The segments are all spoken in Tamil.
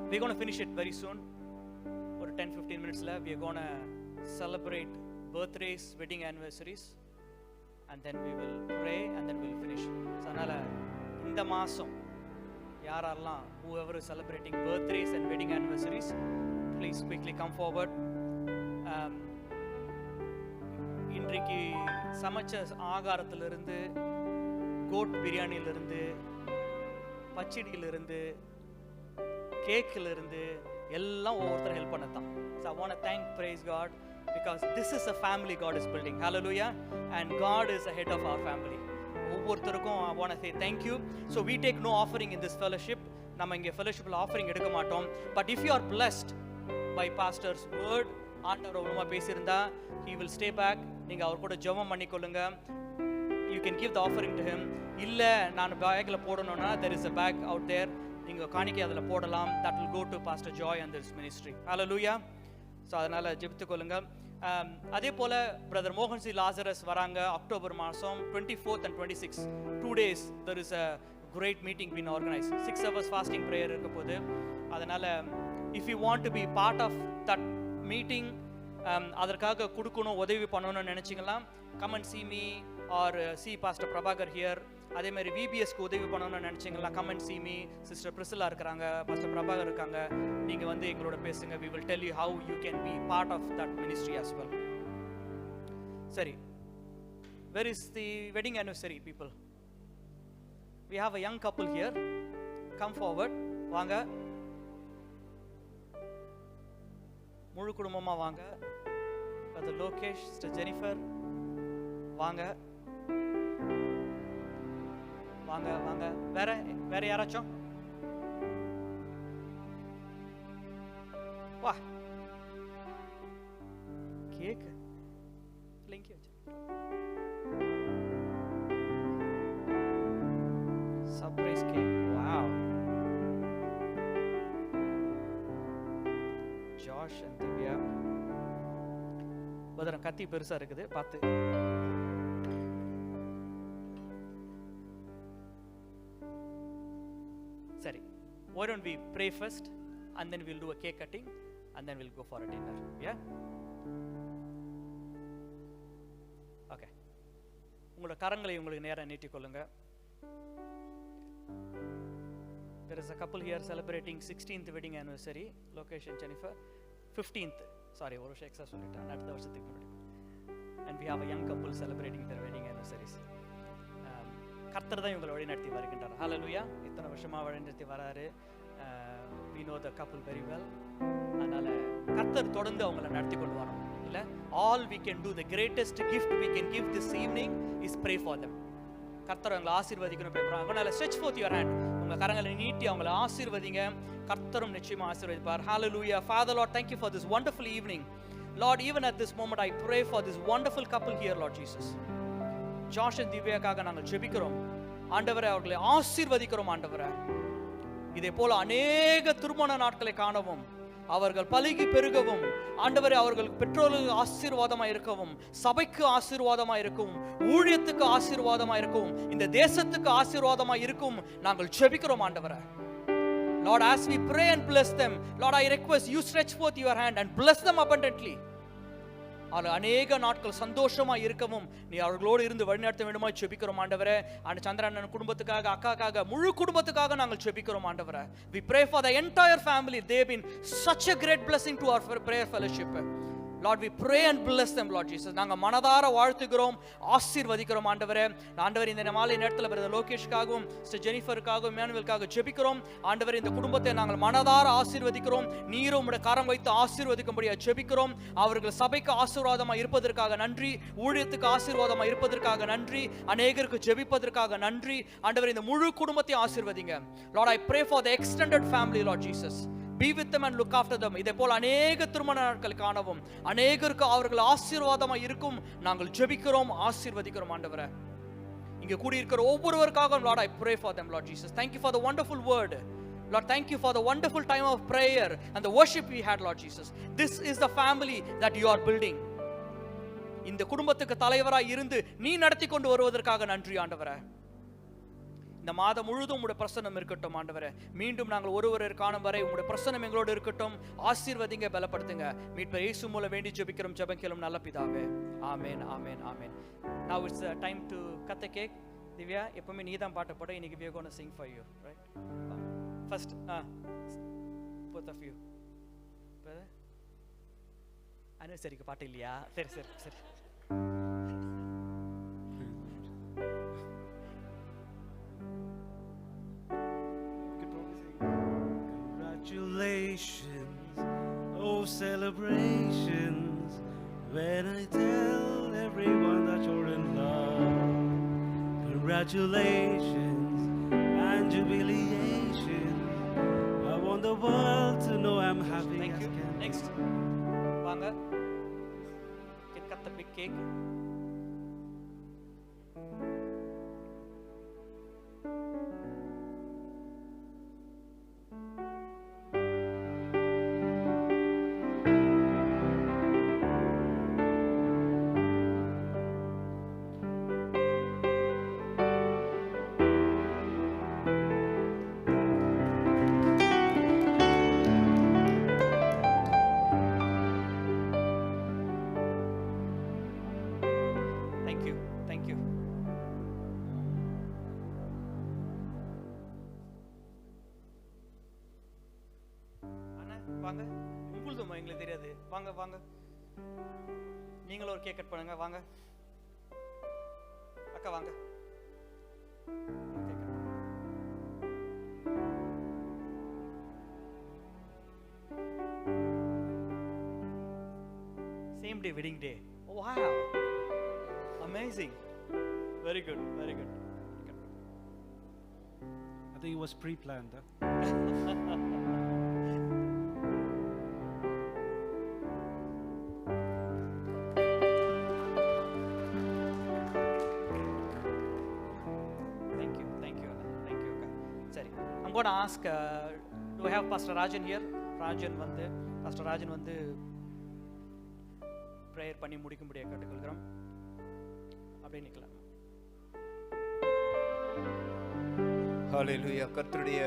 we're going to finish it very soon. Or 10-15 minutes left. We're going to celebrate birthdays, wedding anniversaries, and then we will pray and then we'll finish. So anala indha maasam yaarallam whoever is celebrating birthdays and wedding anniversaries, please quickly come forward. இன்றைக்கு சமைச்ச ஆகாரத்திலிருந்து, கோட் பிரியாணியிலிருந்து, பச்சடியிலிருந்து, கேக்கிலிருந்து எல்லாம் ஒவ்வொருத்தர் ஹெல்ப் பண்ணதான். So I want to thank, praise God, because this is a family God is building. Hallelujah. And God is ahead of our family. ஒவ்வொருத்தருக்கும் I want to say thank you. So we take no offering in this fellowship. நம்ம இங்கே fellowshipல offering எடுக்க மாட்டோம். But if you are blessed by pastor's word, ஆண்டவர் ஒழுங்கா பேசியிருந்தா, he will stay back. நீங்க அவர் கூட ஜெபம் பண்ணிக்கொள்ளுங்க. You can give the offering to him. இல்ல நான் பேக்ல போடணும்னா there is a bag out there. நீங்க காணிக்கை அதுல போடலாம். That will go to Pastor Joy and this ministry. Hallelujah. So அதனால ஜெபித்துக்கொள்ளுங்க. அதே போல பிரதர் மோகன் சி லாசரஸ் வராங்க அக்டோபர் மாதம் 24th and 26th 2 days there is a great meeting being organized. 6 hours fasting prayer இருக்க போகுது. அதனால if you want to be part of that meeting, அதற்காக கொடுக்கணும், உதவி பண்ணணும்னு நினைச்சீங்களா, come and see me or see Pastor Prabhakar here. அதே மாதிரி VBSக்கு உதவி பண்ணணும்னு நினைச்சீங்களா, come and see me. Sister Priscilla இருக்காங்க, Pastor Prabhakar இருக்காங்க. நீங்க வந்து எங்களோட பேசுங்க. We will tell you how you can be part of that ministry as well. சரி, where is the wedding anniversary people? We have a young couple here. Come forward. வாங்க, முழு குடும்பமா வாங்க. Brother Lokesh, Sister Jennifer, வாங்க வாங்க வாங்க. வேற யாராச்சும் வா. Cake link surprise cake. Wow. Josh and Divya. பதரம் கத்தி பெருசா இருக்குது, பார்த்து. சரி, why don't we pray first and then we'll do a cake cutting and then we'll go for a dinner. Yeah, okay. உங்களோட கரங்களை உங்களுக்கு நேரா நீட்டிக்கொள்ளுங்க. There is a couple here celebrating 16th wedding anniversary. Location Jennifer. 15th, sorry, ஒரு வருஷம் எக்ஸ்ட்ரா சொல்லிட்டேன், அடுத்த வருஷத்துக்கு முன்னாடி. And we have a young couple celebrating their wedding anniversaries. கர்த்தர் தான் இவங்களை வழி நடத்தி வருகின்றார். ஹல்லேலூயா. இத்தனை வருஷமா வழி நடத்தி வராரு. We know the couple very well. அதனால கர்த்தர் தொடர்ந்து அவங்களை நடத்தி கொண்டு வரணும். இல்ல, all we can do, the greatest gift we can give this evening is pray for them. கர்த்தர் அவங்களை ஆசீர்வதிக்கணும் பேசுறாங்க. அதனால stretch forth your hand. உங்க கரங்களை நீட்டி அவங்களை ஆசீர்வதிங்க. கர்த்தரும் நிச்சயமா ஆசீர்வதிப்பார். Hallelujah. Father Lord, thank you for this wonderful evening. Lord, even at this moment I pray for this wonderful couple here, Lord Jesus. Josh and Divyaக்காக நாங்கள் ஜெபிக்கிறோம். ஆண்டவரே, அவர்களை ஆசீர்வதிக்கிறோம். ஆண்டவரே, இதே போல அநேக திருமண நாட்களை காணவும், அவர்கள் பலுகி பெருகவும், ஆண்டவரே அவர்களுக்கு பெற்றோர்களுக்கு ஆசீர்வாதமாக இருக்கவும், சபைக்கு ஆசீர்வாதமாக இருக்கவும், ஊழியத்துக்கு ஆசீர்வாதமாக இருக்கவும், இந்த தேசத்துக்கு ஆசீர்வாதமாக இருக்கவும் நாங்கள் ஜெபிக்கிறோம். ஆண்டவரே, Lord, as we pray and bless them, Lord, I request you stretch forth your hand and bless them abundantly. அநேக நாட்கள் சந்தோஷமா இருக்கவும் நீ அவர்களோடு இருந்து வழிநடத்த வேண்டுமா ஜெபிக்கிறோம். ஆண்டவரே, அந்த சந்திரன் குடும்பத்துக்காக, அக்காக்காக, முழு குடும்பத்துக்காக நாங்கள் ஜெபிக்கிறோம். ஆண்டவரே, we pray for the entire family. They have been such a great blessing to our prayer fellowship. Lord, we pray and bless them, Lord Jesus. நாங்கள் மனதார வாழ்த்துகிறோம், ஆசீர்வதிக்கிறோம். ஆண்டவரே, ஆண்டவரே, இந்த மாலை நேரத்தில் பிரதர் லோகேஷ்காகவும், சிஸ்டர் ஜெனிஃபருக்காகவும், இமானுவேலுக்காக ஜெபிக்கிறோம். ஆண்டவரே, இந்த குடும்பத்தை நாங்கள் மனதார ஆசீர்வதிக்கிறோம். நீரும் உம்முடைய கரம் வைத்து ஆசீர்வதிக்கும்படியாக ஜெபிக்கிறோம். அவர்கள் சபைக்கு ஆசீர்வாதமாக இருப்பதற்காக நன்றி, ஊழியத்துக்கு ஆசீர்வாதமாக இருப்பதற்காக நன்றி, அநேகருக்கு ஜெபிப்பதற்காக நன்றி. ஆண்டவரே, இந்த முழு குடும்பத்தை ஆசீர்வதிங்க. Lord, I pray for the extended family, Lord Jesus. Be with them and look after them. இதே போல அநேக திருமண நாட்கள் காணவும், அநேகருக்கு அவர்கள் ஆசீர்வாதமாக இருக்கும் நாங்கள் ஜெபிக்கிறோம், ஆசீர்வதிக்கிறோம். ஆண்டவரே, இங்கே கூடியிருக்கிற ஒவ்வொருவருக்காக Lord, I pray for them, Lord Jesus. Thank you for the wonderful word. Lord, thank you for the wonderful time of prayer and the worship we had, Lord Jesus. This is the family that you are building. இந்த குடும்பத்துக்கு தலைவராய் இருந்து நீ நடத்தி கொண்டு வருவதற்காக நன்றி. ஆண்டவரே, இந்த மாதம் முழுதும் உங்களுடைய பிரசன்னம் இருக்கட்டும் ஆண்டவரே. மீண்டும் நாங்கள் ஒருவர் காணும் வரை உங்களுடைய பிரசன்னம் எங்களோடு இருக்கட்டும். ஆசீர்வதிங்க, பலப்படுத்துங்க. மீட்பர் இயேசு மூலம் வேண்டி ஜெபிக்கிறோம், ஜெபம் நல்ல பிதாவே. ஆமென், ஆமென், ஆமென். Now it's time to cut the cake. Divya, எப்பவுமே நீ தான் பாட்டு போட. இன்னைக்கு we are going to sing for you, right? First, both of you. அனுசரிக்கு பாட்டு இல்லையா? சரி சரி சரி. Congratulations, oh celebrations, when I tell everyone that you're in love. Congratulations and jubilations, I want the world to know I'm happy. Thank you. Next, வாங்க. Cut the big cake. வாங்க. உங்களுதுமா எங்களுக்கு தெரியாது. வாங்க வாங்க, நீங்களும் ஒரு கேக் கட் பண்ணுங்க. வாங்க அக்கா, வாங்க. Same day, wedding day. Oh, wow, amazing, very good, very good. I think it was pre-planned. I'm going to ask, do I have Pastor Rajan here? Pastor Rajan வந்து prayer பண்ணி முடிக்கும்படியாக கேட்டுக்கொள்கிறோம். அப்படியே நிக்கலாம். ஹல்லேலூயா. கர்த்தருடைய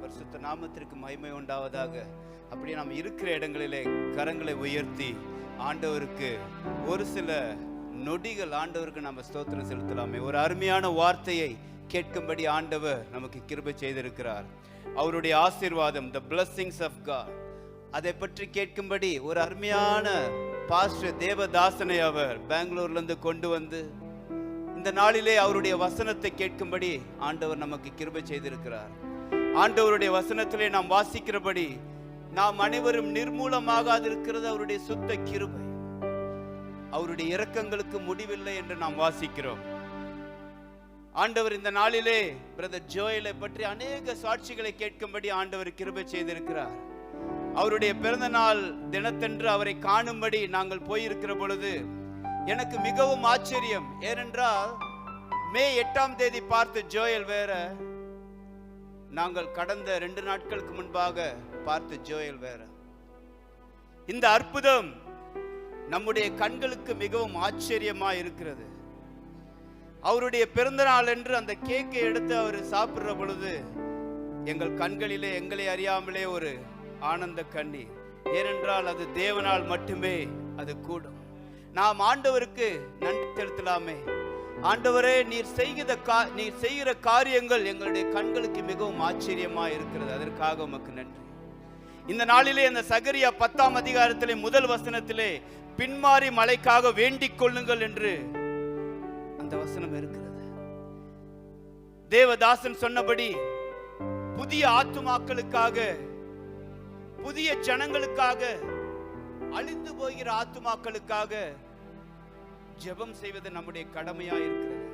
பரிசுத்த நாமத்திற்கு மகிமை உண்டாவதாக. அப்படியே நாம் இருக்கிற இடங்களிலே கரங்களை உயர்த்தி ஆண்டவருக்கு ஒரு சில நொடிகள் ஆண்டவருக்கு நம்ம ஸ்தோத்திரம் செலுத்தலாமே. ஒரு அருமையான வார்த்தையை கேட்கும்படி ஆண்டவர் நமக்கு கிருபை செய்திருக்கிறார். அவருடைய ஆசீர்வாதம், the blessings of God, அதை பற்றி கேட்கும்படி ஒரு அருமையான பாஸ்டர் தேவதாசனை அவர் பெங்களூர்ல இருந்து கொண்டு வந்து இந்த நாளிலே அவருடைய வசனத்தை கேட்கும்படி ஆண்டவர் நமக்கு கிருபை செய்திருக்கிறார். ஆண்டவருடைய வசனத்திலே நாம் வாசிக்கிறபடி நாம் அனைவரும் நிர்மூலமாகாதிருக்கிறது அவருடைய சுத்த கிருபை. அவருடைய இரக்கங்களுக்கு முடிவில்லை என்று நாம் வாசிக்கிறோம். ஆண்டவர் இந்த நாளிலே பிரதர் ஜோயலை பற்றி அநேக சாட்சிகளை கேட்கும்படி ஆண்டவர் கிருபை செய்திருக்கிறார். அவருடைய பிறந்த நாள் தினத்தன்று அவரை காணும்படி நாங்கள் போயிருக்கிற பொழுது எனக்கு மிகவும் ஆச்சரியம். ஏனென்றால் மே 8ஆம் தேதி பார்த்த ஜோயல் வேற, நாங்கள் கடந்த 2 நாட்களுக்கு முன்பாக பார்த்த ஜோயல் வேற. இந்த அற்புதம் நம்முடைய கண்களுக்கு மிகவும் ஆச்சரியமா இருக்கிறது. அவருடைய பிறந்த நாள் என்று அந்த கேக்கை எடுத்து அவர் சாப்பிடுற பொழுது எங்கள் கண்களிலே எங்களை அறியாமலே ஒரு ஆனந்த கண்ணீர். ஏனென்றால் அது தேவனால் மட்டுமே அது கூடும். நாம் ஆண்டவருக்கு நன்றி செலுத்தலாமே. ஆண்டவரே, நீர் செய்கிற காரியங்கள் எங்களுடைய கண்களுக்கு மிகவும் ஆச்சரியமா இருக்கிறது. அதற்காக உமக்கு நன்றி. இந்த நாளிலே அந்த சகரியா 10ஆம் அதிகாரத்திலே முதல் வசனத்திலே பின்மாறி மழைக்காக வேண்டிக் கொள்ளுங்கள் என்று அந்த வசனம் இருக்கிறது. தேவதாசன் சொன்னபடி புதிய ஆத்துமாக்களுக்காக, புதிய ஜனங்களுக்காக, அழிந்து போகிற ஆத்துமாக்களுக்காக ஜெபம் செய்வது நம்முடைய கடமையா இருக்கிறது.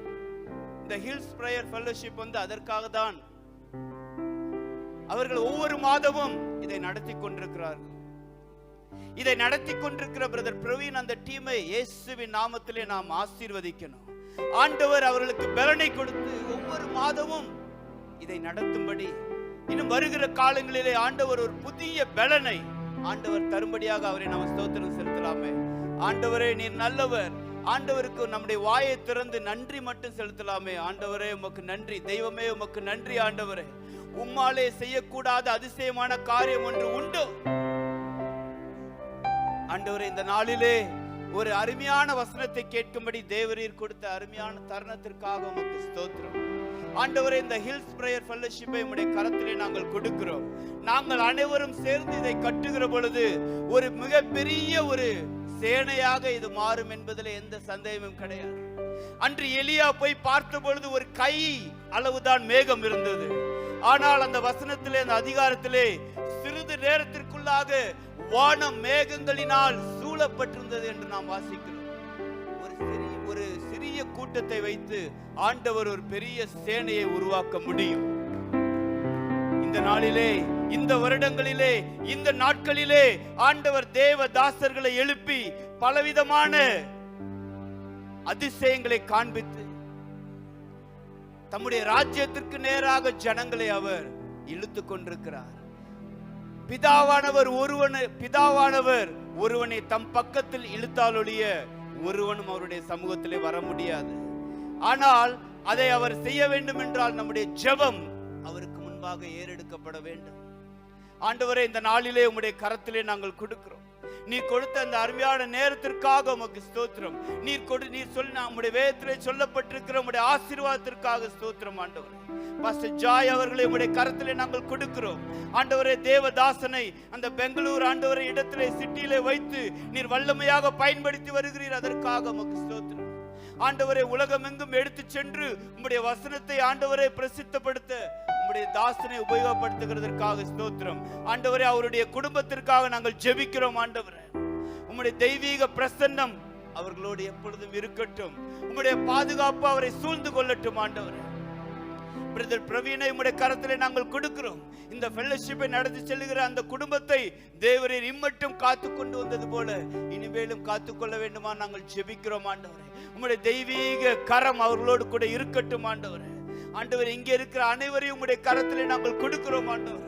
இந்த ஹில்ஸ் பிரேயர் ஃபெல்லோஷிப் அதற்காக தான் அவர்கள் ஒவ்வொரு மாதமும் இதை நடத்தி கொண்டிருக்கிறார்கள். இதை நடத்தி கொண்டிருக்கிற பிரதர் பிரவீன் அந்த டீமை இயேசுவின் நாமத்திலே நாம் ஆசீர்வதிக்கணும். ஆண்டவர் அவர்களுக்கு பலனை கொடுத்து ஒவ்வொரு மாதமும் இதை நடத்தும்படி, இன்னும் வருகிற காலங்களிலே ஆண்டவர் ஒரு புதிய பலனை ஆண்டவர் தரும்படியாக அவரை நாம் ஸ்தோத்திரம் செலுத்தலாமே. ஆண்டவரே, நீர் நல்லவர். ஆண்டவருக்கு நம்முடைய வாயை திறந்து நன்றி மட்டும் செலுத்தலாமே. ஆண்டவரே உமக்கு நன்றி, தெய்வமே உமக்கு நன்றி. ஆண்டவரே, உம்மாலே செய்யக்கூடாத அதிசயமான காரியம் ஒன்று உண்டு. ஆண்டவரே, இந்த நாளிலே ஒரு அருமையான வசனத்தை கேட்கும்படி தேவரீர் கொடுத்த அருமையான தருணத்திற்காக உமக்கு ஸ்தோத்திரம். ஆண்டவரே, இந்த ஹில்ஸ் பிரேயர் ஃபெல்லோஷிப்பை உம்முடைய கரத்திலே நாங்கள் கொடுக்கிறோம். நாங்கள் அனைவரும் சேர்ந்து இதை கட்டுகிற பொழுது ஒரு மிகப்பெரிய ஒரு சேனையாக இது மாறும் என்பதில் எந்த சந்தேகமும் கிடையாது. அன்று எலியா போய் பார்த்த பொழுது ஒரு கை அளவுதான் மேகம் இருந்தது. ஆனால் அந்த வசனத்திலே, அந்த அதிகாரத்திலே, சிறிது நேரத்திற்குள்ளாக வானம் மேகங்களினால் சூழப்பட்டிருந்தது என்று நாம் வாசிக்கிறோம். ஒரு சிறிய கூட்டத்தை வைத்து ஆண்டவர் ஒரு பெரிய சேனையை உருவாக்க முடியும். இந்த நாளிலே, இந்த வருடங்களிலே, இந்த நாட்களிலே ஆண்டவர் தேவ தாசர்களை எழுப்பி பலவிதமான அதிசயங்களை காண்பித்து தம்முடைய ராஜ்யத்திற்கு நேராக ஜனங்களை அவர் இழுத்து கொண்டிருக்கிறார். பிதாவானவர் ஒருவனை தம் பக்கத்தில் இழுத்தாலொழிய ஒருவனும் அவருடைய சமூகத்திலே வர முடியாது. ஆனால் அதை அவர் செய்ய வேண்டும் என்றால் நம்முடைய ஜெபம் அவருக்கு முன்பாக ஏறெடுக்கப்பட வேண்டும். ஆண்டவரே, இந்த நாளிலே உம்முடைய கரத்திலே நாங்கள் கொடுக்கிறோம். நீர் கொடுத்த அந்த அருமையான நேரத்திற்காக உமக்கு ஸ்தோத்திரம். நீர் சொல்லி நம்முடைய வேதத்திலே சொல்லப்பட்டிருக்கிற உம்முடைய ஆசீர்வாதத்திற்காக ஸ்தோத்திரம். ஆண்டவரே, பாஸ்டர் ஜாய் அவர்களை உம்முடைய கரத்திலே நாங்கள் கொடுக்கிறோம். ஆண்டவரே, தேவதாசனை அந்த பெங்களூர் ஆண்டவரை இடத்திலே சிட்டியிலே வைத்து நீர் வல்லமையாக பயன்படுத்தி வருகிறீர். அதற்காக உமக்கு ஸ்தோத்திரம். ஆண்டவரே, உலகமெங்கும் எடுத்து சென்று உம்முடைய வசனத்தை ஆண்டவரை பிரசித்தப்படுத்த உம்முடைய தாசனை உபயோகப்படுத்துகிறதற்காக ஸ்தோத்திரம். ஆண்டவரே, அவருடைய குடும்பத்திற்காக நாங்கள் ஜெபிக்கிறோம். ஆண்டவரே, உம்முடைய தெய்வீக பிரசன்னம் அவர்களோடு எப்பொழுதும் இருக்கட்டும். உம்முடைய பாதுகாப்பு அவரை சூழ்ந்து கொள்ளட்டும். ஆண்டவரே, பிரதர் பிரவீனை உம்முடைய கரத்திலே நாங்கள் கொடுக்கிறோம். இந்த ஃபெல்லோஷிப்பை நடத்தி செல்லுகிற அந்த குடும்பத்தை தேவரீர் இம்மட்டும் காத்து கொண்டு வந்தது போல இனிமேலும் காத்துக்கொள்ள வேண்டுமா நாங்கள் ஜெபிக்கிறோம். ஆண்டவரே, உம்முடைய தெய்வீக கரம் அவர்களோடு கூட இருக்கட்டும். ஆண்டவரே, ஆண்டவர், இங்கே இருக்கிற அனைவரையும் உம்முடைய கரத்திலே நாங்கள் கொடுக்கிறோம். ஆண்டவர்,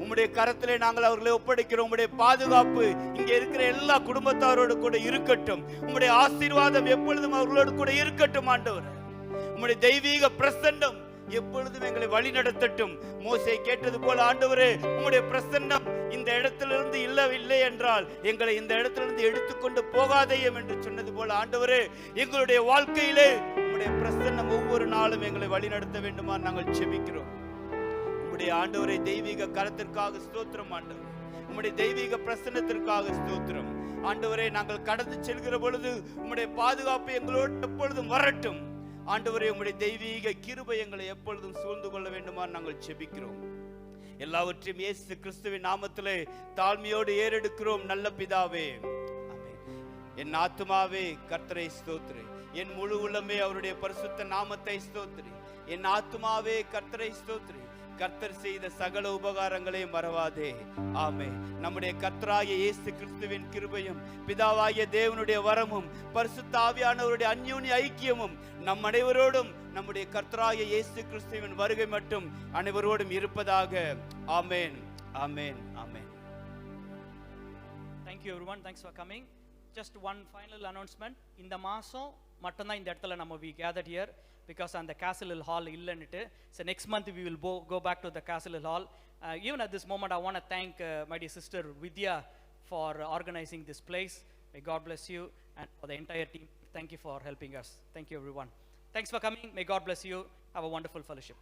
உம்முடைய கரத்திலே நாங்கள் அவர்களை ஒப்படைக்கிறோம். உம்முடைய பாதுகாப்பு இங்கே இருக்கிற எல்லா குடும்பத்தாரோடு கூட இருக்கட்டும். உம்முடைய ஆசீர்வாதம் எப்பொழுதும் அவர்களோடு கூட இருக்கட்டும். ஆண்டவர், உம்முடைய தெய்வீக பிரசன்னம் எப்பொழுதும் எங்களை வழி நடத்தட்டும். மோசே கேட்டது போல ஆண்டவரே, உம்முடைய பிரசன்னம் இந்த இடத்திலிருந்து இல்லை என்றால் எங்களை இந்த இடத்திலிருந்து எடுத்துக்கொண்டு போகாதேயும் என்று சொன்னது போல ஆண்டவரே, எங்களுடைய வாழ்க்கையிலே உம்முடைய பிரசன்னம் ஒவ்வொரு நாளும் எங்களை வழி நடத்த வேண்டுமா நாங்கள் ஜெபிக்கிறோம். உம்முடைய ஆண்டவரை தெய்வீக கரத்திற்காக ஸ்தோத்திரம். ஆண்டவர், உம்முடைய தெய்வீக பிரசன்னத்திற்காக ஸ்தோத்திரம். ஆண்டவரே, நாங்கள் கடந்து செல்கிற பொழுது உம்முடைய பாதுகாப்பு எங்களோடு எப்பொழுதும் வரட்டும். ஆண்டவரே, உம்முடைய தெய்வீக கிருபை எங்களை எப்பொழுதும் சூழ்ந்து கொள்ள வேண்டுமா நாங்கள் ஜெபிக்கிறோம். எல்லாவற்றையும் இயேசு கிறிஸ்துவின் நாமத்திலே தாழ்மையோடு ஏறெடுக்கிறோம் நல்ல பிதாவே, ஆமென். என் ஆத்துமாவே கர்த்தரை ஸ்தோத்திரி, என் முழு உள்ளமே அவருடைய பரிசுத்த நாமத்தை ஸ்தோத்திரி. என் ஆத்துமாவே கர்த்தரை ஸ்தோத்திரி, கர்த்தர் செய்த சகல உபகாரங்களை மறவாதே. ஆமென். நம்முடைய கர்த்தராகிய இயேசு கிறிஸ்துவின் கிருபையும் பிதாவாகிய தேவனுடைய வரமும் பரிசுத்த ஆவியானவருடைய அந்யோன்ய ஐக்கியமும் நம் அனைவரோடும் நம்முடைய கர்த்தராகிய இயேசு கிறிஸ்துவின் வருகை மட்டும் அனைவரோடும் இருப்பதாக. ஆமென், ஆமென், ஆமென். Thank you everyone, thanks for coming. Just one final announcement. இந்த மாசம் மட்டும்தான் இந்த இடத்துல நம்ம we gathered here because on the Castle Hill Hall இல்லன்னுட்டு. So next month we will go back to the Castle Hill Hall. Even at this moment I want to thank my dear sister Vidya for organizing this place. May God bless you, and for the entire team, thank you for helping us. Thank you everyone. Thanks for coming. May God bless you. Have a wonderful fellowship.